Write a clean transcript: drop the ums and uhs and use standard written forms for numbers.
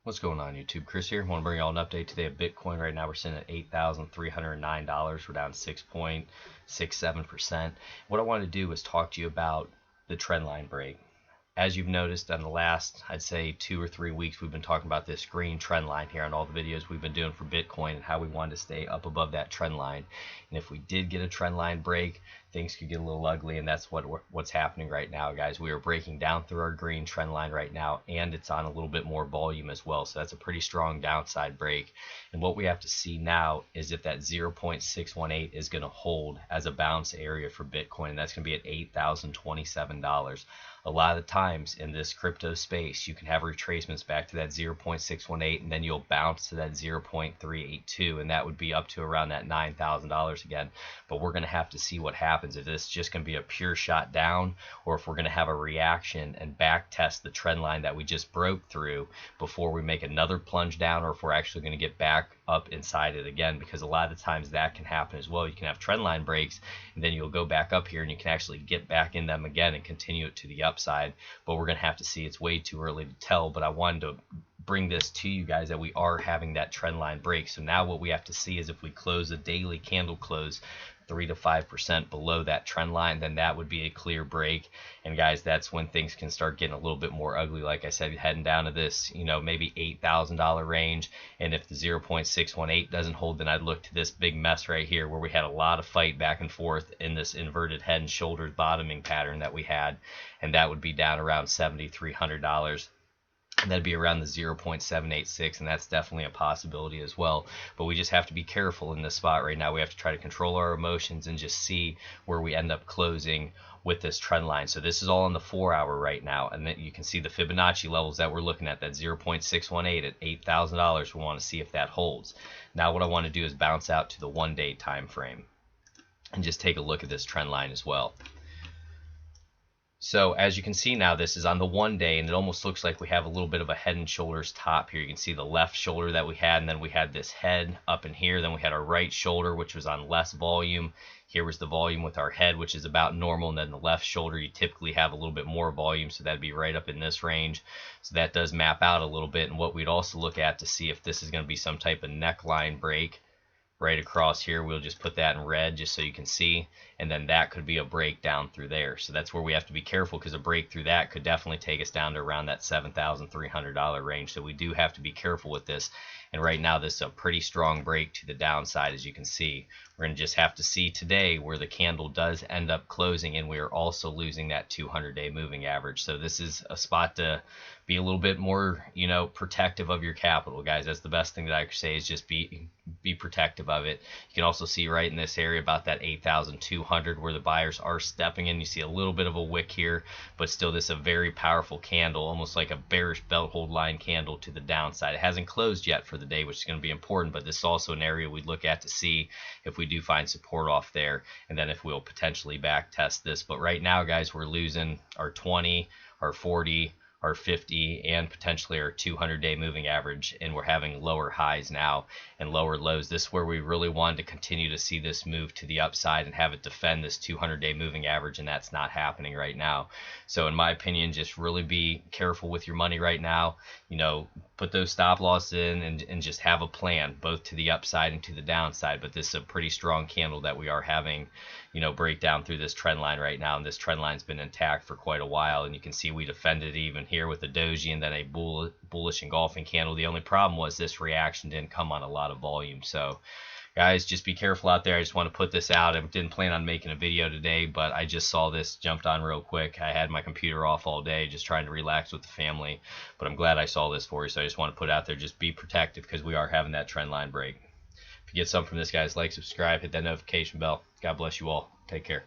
What's going on, YouTube? Chris here. I want to bring you all an update today of Bitcoin. Right now we're sitting at $8,309. We're down 6.67%. What I wanted to do was talk to you about the trendline break. As you've noticed on the last, I'd say 2 or 3 weeks, we've been talking about this green trend line here on all the videos we've been doing for Bitcoin and how we wanted to stay up above that trend line. And if we did get a trend line break, things could get a little ugly, and that's what's happening right now, guys. We are breaking down through our green trend line right now, and it's on a little bit more volume as well. So that's a pretty strong downside break. And what we have to see now is if that 0.618 is going to hold as a bounce area for Bitcoin, and that's going to be at $8,027. A lot of the times in this crypto space, you can have retracements back to that 0.618, and then you'll bounce to that 0.382, and that would be up to around that $9,000 again. But we're going to have to see what happens, if this is just going to be a pure shot down, or if we're going to have a reaction and back test the trend line that we just broke through before we make another plunge down, or if we're actually going to get back up inside it again, because a lot of the times that can happen as well. You can have trend line breaks, and then you'll go back up here and you can actually get back in them again and continue it to the upside. But we're going to have to see. It's way too early to tell, but I wanted to bring this to you guys that we are having that trend line break. So now what we have to see is if we close a daily candle close 3 to 5% below that trend line, then that would be a clear break. And guys, that's when things can start getting a little bit more ugly. Like I said, heading down to this, maybe $8,000 range. And if the 0.618 doesn't hold, then I'd look to this big mess right here where we had a lot of fight back and forth in this inverted head and shoulders bottoming pattern that we had. And that would be down around $7,300. And that'd be around the 0.786, and that's definitely a possibility as well. But we just have to be careful in this spot right now. We have to try to control our emotions and just see where we end up closing with this trend line. So this is all on the 4-hour right now, and then you can see the Fibonacci levels that we're looking at, that 0.618 at $8,000. We want to see if that holds. Now what I want to do is bounce out to the 1-day time frame and just take a look at this trend line as well. So as you can see now, this is on the 1 day, and it almost looks like we have a little bit of a head and shoulders top here. You can see the left shoulder that we had, and then we had this head up in here. Then we had our right shoulder, which was on less volume. Here was the volume with our head, which is about normal, and then the left shoulder, you typically have a little bit more volume, so that'd be right up in this range. So that does map out a little bit, and what we'd also look at to see if this is going to be some type of neckline break. Right across here, we'll just put that in red just so you can see, and then that could be a breakdown through there. So that's where we have to be careful, because a break through that could definitely take us down to around that $7,300 range. So we do have to be careful with this. And right now, this is a pretty strong break to the downside, as you can see. We're going to just have to see today where the candle does end up closing, and we are also losing that 200-day moving average. So this is a spot to be a little bit more, protective of your capital, guys. That's the best thing that I could say, is just be protective of it. You can also see right in this area about that 8,200 where the buyers are stepping in. You see a little bit of a wick here, but still this is a very powerful candle, almost like a bearish belt hold line candle to the downside. It hasn't closed yet for the day, which is going to be important, but this is also an area we'd look at to see if we do find support off there, and then if we'll potentially back test this. But right now, guys, we're losing our 20, our 40, our 50, and potentially our 200-day moving average, and we're having lower highs now and lower lows. This is where we really wanted to continue to see this move to the upside and have it defend this 200-day moving average, and that's not happening right now. So in my opinion, just really be careful with your money right now. Put those stop loss in and just have a plan, both to the upside and to the downside. But this is a pretty strong candle that we are having, break down through this trend line right now, and this trend line's been intact for quite a while, and you can see we defended even here with a doji and then a bullish engulfing candle. The only problem was this reaction didn't come on a lot of volume. So guys, just be careful out there. I just want to put this out. I didn't plan on making a video today, but I just saw this, jumped on real quick. I had my computer off all day, just trying to relax with the family, but I'm glad I saw this for you. So I just want to put it out there, just be protective, because we are having that trend line break. If you get something from this, guys, like, subscribe, hit that notification bell. God bless you all. Take care.